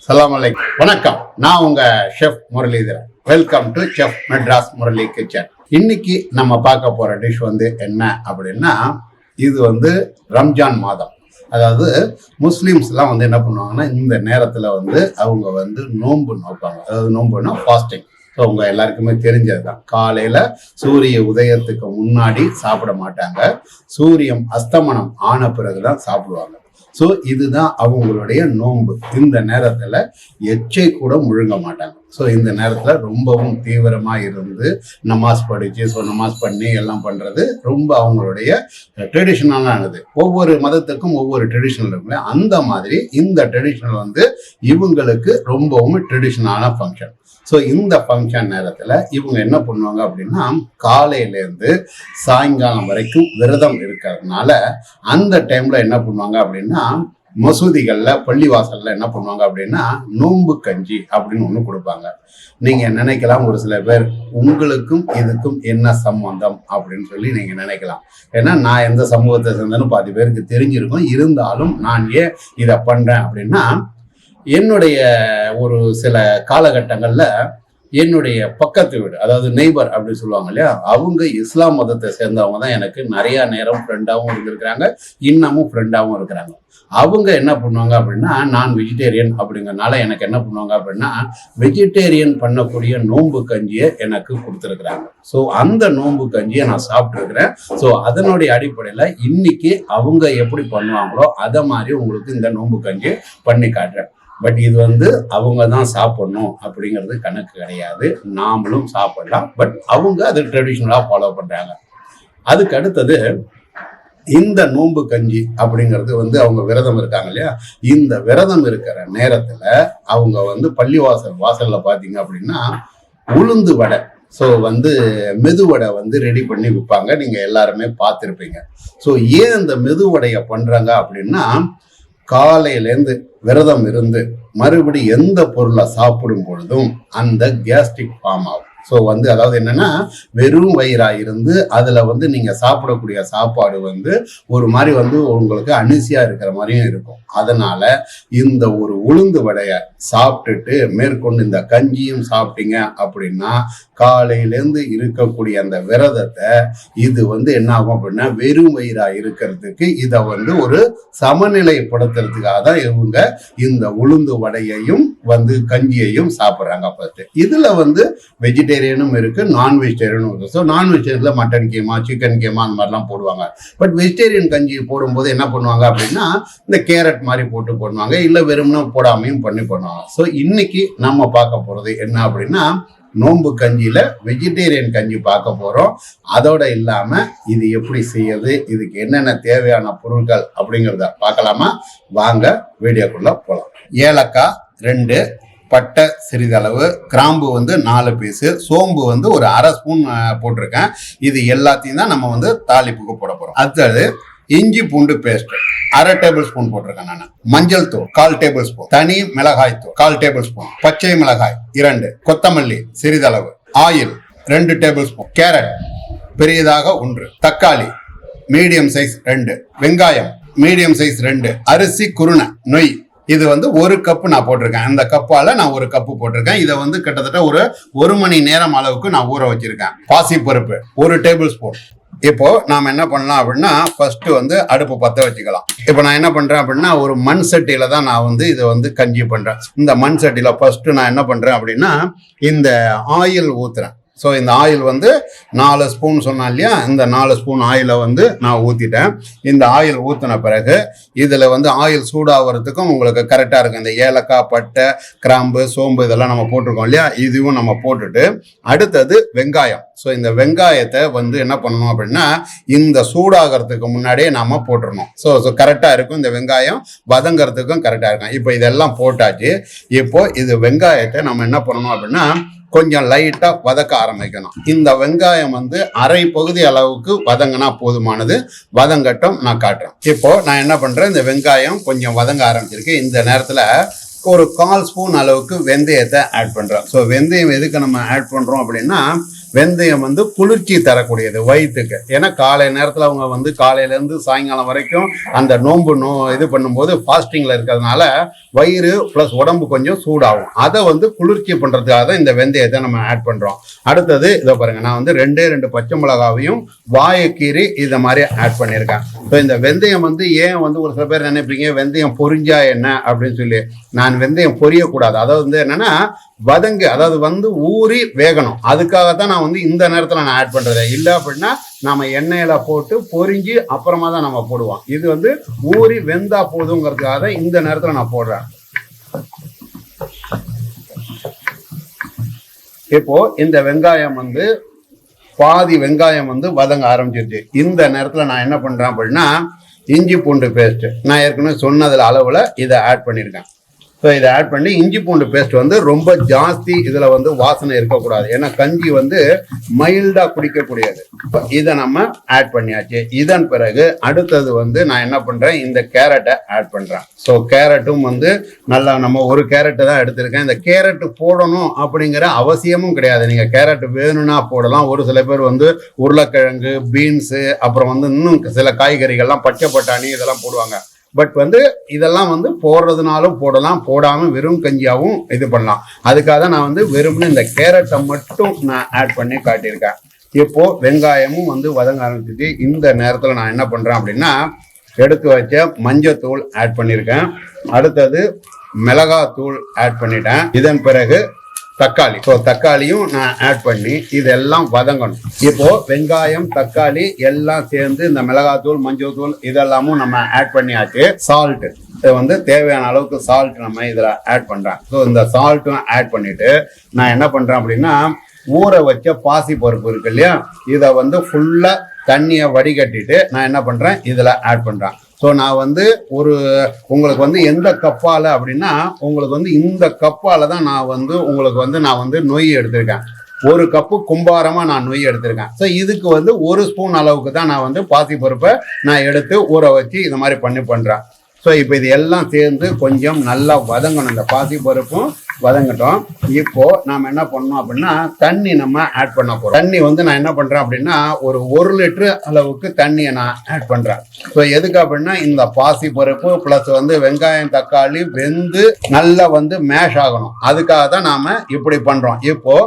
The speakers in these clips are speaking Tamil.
சலாம் அலைக்கும். வணக்கம். நான் உங்க chef Muralidharan. Welcome to chef Madras Murali kitchen. இன்னைக்கு நம்ம பார்க்க போற டிஷ் என்ன அப்படின்னா, இது ரம்ஜான் மாதம். அதாவது முஸ்லீம்ஸ்லாம் என்ன பண்ணுவாங்கன்னா, இந்த நேரத்துல அவங்க நோன்பு நோப்பாங்க. அதாவது நோன்புனா ஃபாஸ்டிங். ஸோ உங்க எல்லாருக்குமே தெரிஞ்சது தான். காலையில சூரிய உதயத்துக்கு முன்னாடி சாப்பிட மாட்டாங்க. சூரியன் அஸ்தமனம் ஆன பிறகுதான் சாப்பிடுவாங்க. ஸோ இதுதான் அவங்களுடைய நோன்பு. இந்த நேரத்துல எச்சை கூட முழுங்க மாட்டாங்க. ஸோ இந்த நேரத்துல ரொம்பவும் தீவிரமா இருந்து நமாஸ் படிச்சு நமாஸ் பண்ணி எல்லாம் பண்றது ரொம்ப அவங்களுடைய ட்ரெடிஷனலானது. ஒவ்வொரு மதத்துக்கும் ஒவ்வொரு ட்ரெடிஷனல் இருக்குல்ல, அந்த மாதிரி இந்த ட்ரெடிஷனல் இவங்களுக்கு ரொம்பவும் ட்ரெடிஷனலான ஃபங்க்ஷன். ஸோ இந்த ஃபங்க்ஷன் நேரத்தில் இவங்க என்ன பண்ணுவாங்க அப்படின்னா, காலையிலேருந்து சாயங்காலம் வரைக்கும் விரதம் இருக்கிறதுனால அந்த டைம்ல என்ன பண்ணுவாங்க அப்படின்னா, மசூதிகள்ல பள்ளிவாசல்ல என்ன பண்ணுவாங்க அப்படின்னா, நோன்பு கஞ்சி அப்படின்னு ஒண்ணு கொடுப்பாங்க. நீங்க நினைக்கலாம், ஒரு சில பேர் உங்களுக்கும் இதுக்கும் என்ன சம்பந்தம் அப்படின்னு சொல்லி நீங்க நினைக்கலாம். ஏன்னா நான் எந்த சமூகத்தை சேர்ந்தேன்னு பாதி பேருக்கு தெரிஞ்சிருக்கும். இருந்தாலும் நான் ஏன் இதை பண்றேன் அப்படின்னா, என்னுடைய ஒரு சில காலகட்டங்கள்ல என்னுடைய பக்கத்து வீடு, அதாவது நெய்பர் அப்படின்னு சொல்லுவாங்க இல்லையா, அவங்க இஸ்லாம் மதத்தை சேர்ந்தவங்க தான் எனக்கு நிறைய நேரம் ஃப்ரெண்டாகவும் இருந்திருக்கிறாங்க, இன்னமும் ஃப்ரெண்டாகவும் இருக்கிறாங்க. அவங்க என்ன பண்ணுவாங்க அப்படின்னா, நான் வெஜிடேரியன் அப்படிங்கிறதுனால எனக்கு என்ன பண்ணுவாங்க அப்படின்னா, வெஜிடேரியன் பண்ணக்கூடிய நோன்பு கஞ்சியை எனக்கு கொடுத்துருக்குறாங்க. ஸோ அந்த நோன்பு கஞ்சியை நான் சாப்பிட்டுருக்கிறேன். ஸோ அதனுடைய அடிப்படையில் இன்னைக்கு அவங்க எப்படி பண்ணுவாங்களோ அதை மாதிரி உங்களுக்கு இந்த நோன்பு கஞ்சி பண்ணி காட்டுறேன். பட் இது அவங்க தான் சாப்பிடணும் அப்படிங்கிறது கணக்கு கிடையாது. நாமளும் சாப்பிடலாம். பட் அவங்க அது ட்ரெடிஷ்னலாக ஃபாலோ பண்றாங்க. அதுக்கு அடுத்தது இந்த நோன்பு கஞ்சி அப்படிங்கிறது அவங்க விரதம் இருக்காங்க இல்லையா, இந்த விரதம் இருக்கிற நேரத்துல அவங்க பள்ளிவாசல்ல பாத்தீங்க அப்படின்னா உளுந்து வடை, ஸோ மெதுவடை ரெடி பண்ணி விற்பாங்க. நீங்க எல்லாருமே பார்த்துருப்பீங்க. ஸோ ஏன் அந்த மெதுவடையை பண்றாங்க அப்படின்னா, காலையிலேருந்து விரதம் இருந்து மறுபடி எந்த பொருளை சாப்பிடும் பொழுதும் அந்த கேஸ்ட்ரிக் ஃபார்ம் ஆகும். ஸோ அதாவது என்னன்னா, வெறும் வயிறா இருந்து அதுல நீங்க சாப்பிடக்கூடிய சாப்பாடு ஒரு மாதிரி உங்களுக்கு அனிசியா இருக்கிற மாதிரியும் இருக்கும். அதனால இந்த ஒரு உளுந்து வடையை சாப்பிட்டுட்டு மேற்கொண்டு இந்த கஞ்சியும் சாப்பிட்டீங்க அப்படின்னா, காலையிலேருந்து இருக்கக்கூடிய அந்த விரதத்தை இது என்ன ஆகும் அப்படின்னா, வெறும் வயிறா இருக்கிறதுக்கு இதை ஒரு சமநிலைப்படுத்துறதுக்காக தான் இவங்க இந்த உளுந்து வடையையும் கஞ்சியையும் சாப்பிட்றாங்க. ஃபர்ஸ்ட் இதுல வெஜிடேரியனும் இருக்கு, நான் வெஜிடேரியனும் இருக்கு. ஸோ நான் வெஜிடேரியன்ல மட்டன் கேமா, சிக்கன் கேமா அந்த மாதிரிலாம் போடுவாங்க. பட் வெஜிடேரியன் கஞ்சி போடும்போது என்ன பண்ணுவாங்க அப்படின்னா, இந்த கேரட் மாதிரி போட்டு பண்ணுவாங்க, இல்ல வெறும்னா போடாமையும் பண்ணுவாங்க. ஸோ இன்னைக்கு நம்ம பார்க்க போறது என்ன அப்படின்னா, நோன்பு கஞ்சியில வெஜிடேரியன் கஞ்சி பார்க்க போறோம். அதோட இல்லாம இது எப்படி செய்யறது, இதுக்கு என்னென்ன தேவையான பொருட்கள் அப்படிங்கிறத பார்க்கலாமா? வாங்க வீடியோக்குள்ள போலாம். ஏலக்காய் 2, பட்டை சிறிதளவு, கிராம்பு 4 பீஸு, சோம்பு ஒரு அரை ஸ்பூன் போட்டிருக்கேன். இது எல்லாத்தையும் தான் நம்ம தாளிப்புக்கு போட போறோம். அடுத்தது இஞ்சி பூண்டு பேஸ்ட் 1/2 டேபிள் ஸ்பூன் போட்டிருக்கேன் நான். மஞ்சள் தூள் 1/4 டேபிள் ஸ்பூன், தனி மிளகாய் தூள் 1/4 டேபிள் ஸ்பூன், பச்சை மிளகாய் 2, கொத்தமல்லி சிறிதளவு, ஆயில் 2 டேபிள் ஸ்பூன், கேரட் பெரியதாக 1, தக்காளி மீடியம் சைஸ் 2, வெங்காயம் மீடியம் சைஸ் 2, அரிசி குருணை நொய் இது 1 கப்பு நான் போட்டிருக்கேன். அந்த கப்பால நான் 1 கப்பு போட்டிருக்கேன். இதை கிட்டத்தட்ட ஒரு மணி நேரம் அளவுக்கு நான் ஊற வச்சிருக்கேன். பாசி பருப்பு 1 டேபிள் ஸ்பூன். இப்போ நாம என்ன பண்ணலாம் அப்படின்னா, ஃபர்ஸ்ட் அடுப்பு பற்ற வச்சுக்கலாம். இப்போ நான் என்ன பண்றேன் அப்படின்னா, ஒரு மண் சட்டியில தான் நான் இதை கஞ்சி பண்றேன். இந்த மண் சட்டியில ஃபர்ஸ்ட் நான் என்ன பண்றேன் அப்படின்னா, இந்த ஆயில் ஊத்துறேன். ஸோ இந்த ஆயில் 4 ஸ்பூன் சொன்னேன் இல்லையா, இந்த 4 ஸ்பூன் ஆயிலை நான் ஊற்றிட்டேன். இந்த ஆயில் ஊற்றின பிறகு இதில் ஆயில் சூடாகிறதுக்கும் உங்களுக்கு கரெக்டாக இருக்கும். இந்த ஏலக்காய், பட்டை, கிராம்பு, சோம்பு இதெல்லாம் நம்ம போட்டிருக்கோம் இல்லையா, இதுவும் நம்ம போட்டுட்டு அடுத்தது வெங்காயம். ஸோ இந்த வெங்காயத்தை என்ன பண்ணணும் அப்படின்னா, இந்த சூடாகிறதுக்கு முன்னாடியே நாம போட்டுடணும். ஸோ கரெக்டாக இருக்கும். இந்த வெங்காயம் வதங்கிறதுக்கும் கரெக்டாக இருக்கும். இப்போ இதெல்லாம் போட்டாச்சு. இப்போ இது வெங்காயத்தை நம்ம என்ன பண்ணணும் அப்படின்னா, கொஞ்சம் லைட்டா வதக்க ஆரம்பிக்கணும். இந்த வெங்காயம் அரை பகுதி அளவுக்கு வதங்கினா போதுமானது. வதங்கட்டும், நான் காட்டுறேன். இப்போ நான் என்ன பண்றேன், இந்த வெங்காயம் கொஞ்சம் வதங்க ஆரம்பிச்சிருக்கு. இந்த நேரத்துல ஒரு 1/4 ஸ்பூன் அளவுக்கு வெந்தயத்தை ஆட் பண்றோம். ஸோ வெந்தயம் எதுக்கு நம்ம ஆட் பண்றோம் அப்படின்னா, வெந்தயம் வந்து குளிர்ச்சி தரக்கூடியது வயிற்றுக்கு. ஏன்னா காலை நேரத்தில் அவங்க வந்து காலையிலேருந்து சாயங்காலம் வரைக்கும் அந்த நோன்பு இது பண்ணும்போது ஃபாஸ்டிங்கில் இருக்கிறதுனால வயிறு ப்ளஸ் உடம்பு கொஞ்சம் சூடாகும். அதை வந்து குளிர்ச்சி பண்ணுறதுக்காக தான் இந்த வெந்தயத்தை நம்ம ஆட் பண்ணுறோம். அடுத்தது இதை பாருங்கள், நான் வந்து 2 பச்சை மிளகாவையும் வாழைக்கீரை இதை மாதிரி ஆட் பண்ணியிருக்கேன். ஸோ இந்த வெந்தயம் வந்து ஏன் வந்து ஒரு சில பேர் நினைப்பீங்க வெந்தயம் பொரிஞ்சா என்ன அப்படின்னு சொல்லி. நான் வெந்தயம் பொரியக்கூடாது, அதாவது வந்து என்னன்னா வதங்கு, அதாவது வந்து ஊறி வேகணும். அதுக்காகத்தான் நான் வந்து இந்த நேரத்தில் நான் ஆட் பண்ணுறது. இல்லை அப்படின்னா நம்ம எண்ணெயில் போட்டு பொரிஞ்சு அப்புறமா தான் நம்ம போடுவோம். இது வந்து ஊறி வெந்தா போதுங்கிறதுக்காக தான் இந்த நேரத்தில் நான் போடுறேன். இப்போ இந்த வெங்காயம் வந்து பாதி வெங்காயம் வந்து வதங்க ஆரம்பிச்சிருச்சு. இந்த நேரத்தில் நான் என்ன பண்ணுறேன் அப்படின்னா இஞ்சி பூண்டு பேஸ்ட் நான் ஏற்கனவே சொன்னதில் அளவில் இதை ஆட் பண்ணியிருக்கேன். ஸோ இதை ஆட் பண்ணி இஞ்சி பூண்டு பேஸ்ட் வந்து ரொம்ப ஜாஸ்தி இதில் வந்து வாசனை இருக்கக்கூடாது. ஏன்னா கஞ்சி வந்து மைல்டாக குடிக்கக்கூடியது. இதை நம்ம ஆட் பண்ணியாச்சு. இதன் பிறகு அடுத்தது வந்து நான் என்ன பண்ணுறேன், இந்த கேரட்டை ஆட் பண்ணுறேன். ஸோ கேரட்டும் வந்து நல்லா நம்ம ஒரு கேரட்டை தான் எடுத்திருக்கேன். இந்த கேரட்டு போடணும் அப்படிங்கிற அவசியமும் கிடையாது. நீங்கள் கேரட் வேணும்னா போடலாம். ஒரு சில பேர் வந்து உருளைக்கிழங்கு, பீன்ஸு, அப்புறம் வந்து இன்னும் சில காய்கறிகள்லாம் பச்சை பட்டாணி இதெல்லாம் போடுவாங்க. பட் வந்து இதெல்லாம் வந்து போடுறதுனாலும் போடலாம், போடாமல் வெறும் கஞ்சியாகவும் இது பண்ணலாம். அதுக்காக நான் வந்து வெறும்னு இந்த கேரட்டை மட்டும் நான் ஆட் பண்ணி காட்டியிருக்கேன். இப்போ வெங்காயமும் வந்து வதங்க ஆரம்பிச்சிட்டு இந்த நேரத்தில் நான் என்ன பண்ணுறேன் அப்படின்னா எடுத்து வச்ச மஞ்சத்தூள் ஆட் பண்ணியிருக்கேன். அடுத்தது மிளகாத்தூள் ஆட் பண்ணிட்டேன். இதன் பிறகு தக்காளி. ஸோ தக்காளியும் நான் ஆட் பண்ணி இதெல்லாம் வதங்கணும். இப்போ வெங்காயம் தக்காளி எல்லாம் சேர்ந்து இந்த மிளகாத்தூள் மஞ்சள் இதெல்லாமும் நம்ம ஆட் பண்ணியாச்சு. சால்ட் இதை வந்து தேவையான அளவுக்கு சால்ட் நம்ம இதில் ஆட் பண்ணுறேன். ஸோ இந்த சால்ட்டும் ஆட் பண்ணிட்டு நான் என்ன பண்ணுறேன் அப்படின்னா ஊற வச்ச பாசி பருப்பு இருக்கு இல்லையா, இதை வந்து ஃபுல்லாக தண்ணியை வடிகட்டிட்டு நான் என்ன பண்ணுறேன் இதில் ஆட் பண்ணுறேன். ஸோ நான் வந்து உங்களுக்கு வந்து எந்த கப்பால் அப்படின்னா உங்களுக்கு வந்து இந்த கப்பால் தான் நான் வந்து நொய் எடுத்திருக்கேன். 1 கப்பு கும்பாரமாக நான் நொய் எடுத்திருக்கேன். ஸோ இதுக்கு வந்து 1 ஸ்பூன் அளவுக்கு தான் நான் வந்து பாசிப்பருப்பை நான் எடுத்து ஊற வச்சு இது மாதிரி பண்ணுறேன். ஸோ இப்போ இது எல்லாம் சேர்ந்து கொஞ்சம் நல்லா வதங்கணும். இந்த பாசிப்பருப்பும் வதங்கட்டும். இப்போ நாம் என்ன பண்ணோம் அப்படின்னா தண்ணி நம்ம ஆட் பண்ண போகிறோம். தண்ணி வந்து நான் என்ன பண்ணுறேன் அப்படின்னா ஒரு 1 லிட்டரு அளவுக்கு தண்ணியை நான் ஆட் பண்ணுறேன். ஸோ எதுக்கு அப்படின்னா இந்த பாசி பருப்பு ப்ளஸ் வந்து வெங்காயம் தக்காளி வெந்து நல்லா வந்து மேஷ் ஆகணும். அதுக்காக தான் நாம் இப்படி பண்ணுறோம். இப்போ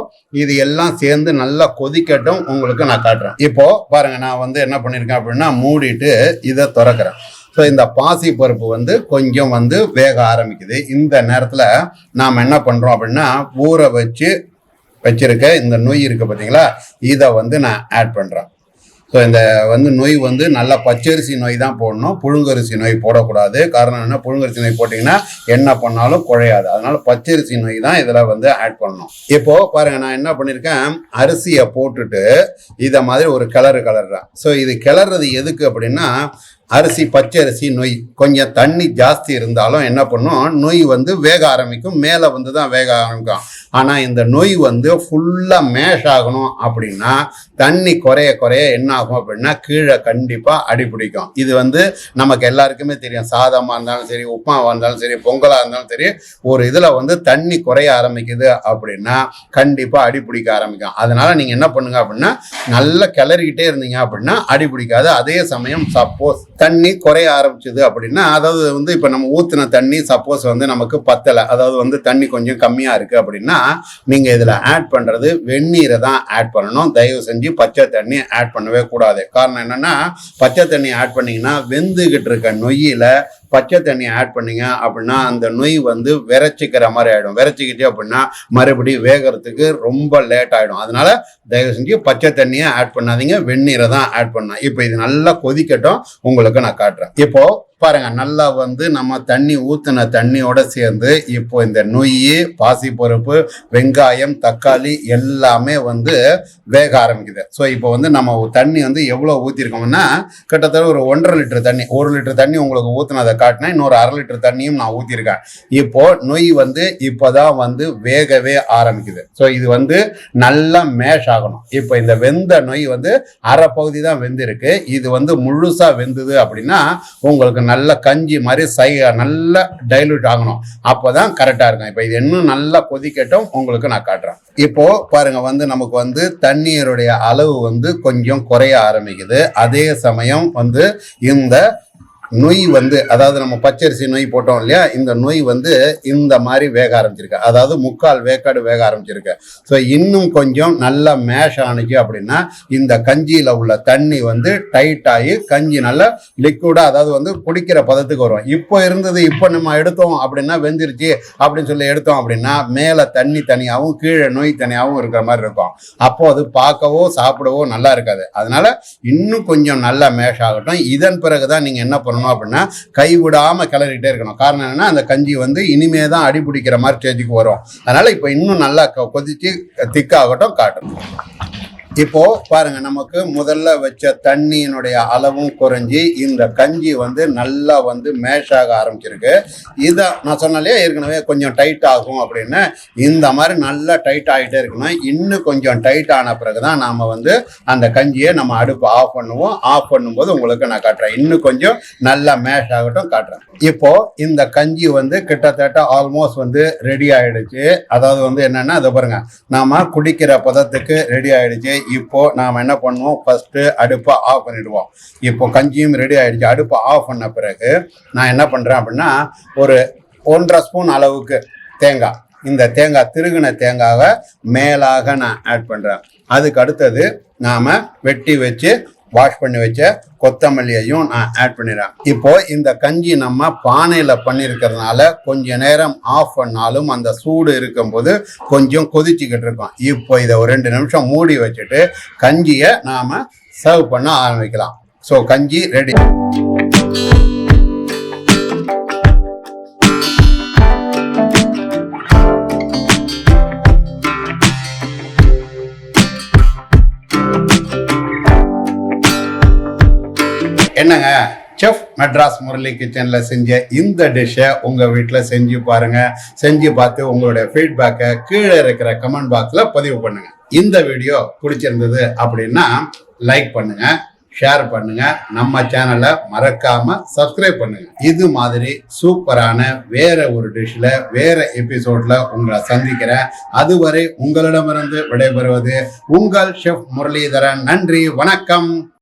இது எல்லாம் சேர்ந்து நல்லா கொதிக்கட்டும், உங்களுக்கு நான் காட்டுறேன். இப்போ பாருங்க, நான் வந்து என்ன பண்ணியிருக்கேன் அப்படின்னா மூடிட்டு இதை திறக்கிறேன். ஸோ இந்த பாசி பருப்பு வந்து கொஞ்சம் வந்து வேக ஆரம்பிக்குது. இந்த நேரத்தில் நாம் என்ன பண்ணுறோம் அப்படின்னா ஊற வச்சிருக்க இந்த நொய் இருக்குது பார்த்தீங்களா, இதை வந்து நான் ஆட் பண்ணுறேன். ஸோ இந்த வந்து நொய் வந்து நல்லா பச்சரிசி நொய் தான் போடணும், புழுங்கரிசி நொய் போடக்கூடாது. காரணம் என்ன, புழுங்கரிசி நொய் போட்டிங்கன்னா என்ன பண்ணாலும் குழையாது. அதனால பச்சரிசி நொய் தான் இதில் வந்து ஆட் பண்ணணும். இப்போ பாருங்க, நான் என்ன பண்ணியிருக்கேன், அரிசியை போட்டுட்டு இதை மாதிரி ஒரு கிளறுறேன். ஸோ இது கிளறது எதுக்கு அப்படின்னா அரிசி பச்சரிசி நொய் கொஞ்சம் தண்ணி ஜாஸ்தி இருந்தாலும் என்ன பண்ணும், நொய் வந்து வேக ஆரம்பிக்கும், மேலே வந்து தான் வேக ஆரம்பிக்கும். ஆனால் இந்த நொய் வந்து ஃபுல்லாக மேஷ் ஆகணும் அப்படின்னா தண்ணி குறைய என்ன ஆகும் அப்படின்னா கீழே கண்டிப்பாக அடி பிடிக்கும். இது வந்து நமக்கு எல்லாருக்குமே தெரியும். சாதமாக இருந்தாலும் சரி, உப்புமாவாக இருந்தாலும் சரி, பொங்கலாக இருந்தாலும் சரி, ஒரு இதில் வந்து தண்ணி குறைய ஆரம்பிக்குது அப்படின்னா கண்டிப்பாக அடி பிடிக்க ஆரம்பிக்கும். அதனால நீங்கள் என்ன பண்ணுங்க அப்படின்னா நல்லா கிளறிக்கிட்டே இருந்தீங்க அப்படின்னா அடி பிடிக்காது. அதே சமயம் சப்போஸ் தண்ணி குறைய ஆரம்பிச்சது அப்படின்னா, அதாவது வந்து இப்போ நம்ம ஊற்றின தண்ணி சப்போஸ் வந்து நமக்கு பத்தலை, அதாவது வந்து தண்ணி கொஞ்சம் கம்மியாக இருக்குது அப்படின்னா நீங்கள் இதில் ஆட் பண்ணுறது வெந்நீரை தான் ஆட் பண்ணணும். தயவு செஞ்சு பச்சை தண்ணி ஆட் பண்ணவே கூடாது. காரணம் என்னென்னா பச்சை தண்ணி ஆட் பண்ணிங்கன்னா வெந்துக்கிட்டு இருக்க நொய்யில் பச்சை தண்ணி ஆட் பண்ணிங்க அப்படின்னா அந்த நொய் வந்து விரைச்சிக்கிற மாதிரி ஆகிடும். விரைச்சிக்கிட்டே அப்படின்னா மறுபடியும் வேகிறதுக்கு ரொம்ப லேட் ஆகிடும். அதனால தயவு செஞ்சு பச்சை தண்ணியை ஆட் பண்ணாதீங்க, வெந்நீரை தான் ஆட் பண்ண. இப்போ இது நல்லா கொதிக்கட்டும், உங்களுக்கு நான் காட்டுறேன். இப்போ பாருங்க, நல்லா வந்து நம்ம தண்ணி ஊற்றின தண்ணியோட சேர்ந்து இப்போ இந்த நொய், பாசிப்பருப்பு, வெங்காயம், தக்காளி எல்லாமே வந்து வேக ஆரம்பிக்குது. ஸோ இப்போ வந்து நம்ம தண்ணி வந்து எவ்வளோ ஊற்றிருக்கோம்னா கிட்டத்தட்ட ஒரு 1.5 லிட்டர் தண்ணி, 1 லிட்டர் தண்ணி உங்களுக்கு ஊற்றினதை காட்டினேன். இன்னொரு 1/2 லிட்டர் தண்ணியும் நான் ஊற்றிருக்கேன். இப்போ நொய் வந்து இப்போதான் வந்து வேகவே ஆரம்பிக்குது. ஸோ இது வந்து நல்லா மேஷ் ஆகணும். இப்போ இந்த வெந்த நொய் வந்து அரை பகுதி தான் வெந்திருக்கு. இது வந்து முழுசா வெந்தது அப்படின்னா உங்களுக்கு நல்ல கஞ்சி மாதிரி நல்லா டைலூட் ஆகணும். அப்போதான் கரெக்டா இருக்கும். இப்போ இது இன்னும் நல்லா கொதிக்கட்டும், உங்களுக்கு நான் காட்டுறேன். இப்போ பாருங்க வந்து நமக்கு வந்து தண்ணீருடைய அளவு வந்து கொஞ்சம் குறைய ஆரம்பிக்குது. அதே சமயம் வந்து இந்த நொய் வந்து அதாவது நம்ம பச்சரிசி நொய் போட்டோம் இல்லையா, இந்த நொய் வந்து இந்த மாதிரி வேக ஆரம்பிச்சிருக்கு. அதாவது 3/4 வேக்காடு வேக ஆரம்பிச்சிருக்கு. ஸோ இன்னும் கொஞ்சம் நல்லா மேஷ் ஆனிச்சு அப்படின்னா இந்த கஞ்சியில உள்ள தண்ணி வந்து டைட் ஆகி கஞ்சி நல்லா லிக்விடா அதாவது வந்து குடிக்கிற பதத்துக்கு வரும். இப்போ இருந்தது இப்போ நம்ம எடுத்தோம் அப்படின்னா வெந்துருச்சு அப்படின்னு சொல்லி எடுத்தோம் அப்படின்னா மேல தண்ணி தனியாகவும் கீழே நொய் தனியாகவும் இருக்கிற மாதிரி இருக்கும். அப்போ அது பார்க்கவோ சாப்பிடவோ நல்லா இருக்காது. அதனால இன்னும் கொஞ்சம் நல்லா மேஷ் ஆகட்டும். இதன் பிறகுதான் நீங்க என்ன பண்ணணும் அப்படின்னா கைவிடாம கிளறிட்டே இருக்கணும். காரணம் என்னன்னா அந்த கஞ்சி வந்து இனிமே தான் அடி பிடிக்கிற மாதிரி ஸ்டேஜுக்கு வரும். அதனால இப்போ இன்னும் நல்லா கொதிச்சு திக்காகட்டும் காட்டும். இப்போ பாருங்க நமக்கு முதல்ல வச்ச தண்ணியினுடைய அளவும் குறைஞ்சி இந்த கஞ்சி வந்து நல்லா வந்து மேஷ் ஆக ஆரம்பிச்சிருக்கு. இதை நான் சொன்னாலே ஏற்கனவே கொஞ்சம் டைட் ஆகும் அப்படின்னு. இந்த மாதிரி நல்லா டைட் ஆகிட்டே இருக்கணும். இன்னும் கொஞ்சம் டைட் ஆன பிறகுதான் நாம வந்து அந்த கஞ்சியை நம்ம அடுப்பு ஆஃப் பண்ணுவோம். ஆஃப் பண்ணும்போது உங்களுக்கு நான் காட்டுறேன். இன்னும் கொஞ்சம் நல்லா மேஷ் ஆகட்டும் காட்டுறேன். இப்போ இந்த கஞ்சி வந்து கிட்டத்தட்ட ஆல்மோஸ்ட் வந்து ரெடி ஆயிடுச்சு. அதாவது வந்து என்னன்னா அதை பாருங்க, நாம குடிக்கிற பதத்துக்கு ரெடி ஆயிடுச்சு. இப்போ நாம என்ன பண்ணுவோம், ஃபர்ஸ்ட் அடுப்பை ஆஃப் பண்ணிடுவோம். இப்போ கஞ்சியும் ரெடி ஆயிடுச்சு. அடுப்பை ஆஃப் பண்ண பிறகு நான் என்ன பண்றேன் அப்படின்னா ஒரு 1.5 ஸ்பூன் அளவுக்கு தேங்காய், இந்த தேங்காய் திருகின தேங்காவை மேலாக நான் ஆட் பண்றேன். அதுக்கு அடுத்தது நாம வெட்டி வச்சு வாஷ் பண்ணி வச்ச கொத்தமல்லியையும் நான் ஆட் பண்ணிடுறேன். இப்போ இந்த கஞ்சி நம்ம பானையில பண்ணிருக்கிறதுனால கொஞ்ச நேரம் ஆஃப் பண்ணாலும் அந்த சூடு இருக்கும்போது கொஞ்சம் கொதிச்சுக்கிட்டு இருக்கும். இப்போ இதை ஒரு 2 நிமிஷம் மூடி வச்சுட்டு கஞ்சியை நாம சர்வ் பண்ண ஆரம்பிக்கலாம். ஸோ கஞ்சி ரெடி. என்னங்க, செஃப் மெட்ராஸ் முரளி கிச்சன்ல செஞ்ச இந்த டிஷ்ஷை உங்க வீட்டுல செஞ்சு பாருங்க. செஞ்சு பார்த்து உங்களுடைய ஃபீட்பேக்கை கீழே இருக்கிற கமெண்ட் பாக்ஸ்ல பதிவு பண்ணுங்க. இந்த வீடியோ பிடிச்சிருந்தது அப்படின்னா லைக் பண்ணுங்க, ஷேர் பண்ணுங்க, நம்ம சேனலை மறக்காம சப்ஸ்கிரைப் பண்ணுங்க. இது மாதிரி சூப்பரான வேற ஒரு டிஷ்ல வேற எபிசோட்ல உங்களை சந்திக்கிறேன். அதுவரை உங்களிடமிருந்து விடைபெறுவது உங்கள் செஃப் முரளிதரன். நன்றி, வணக்கம்.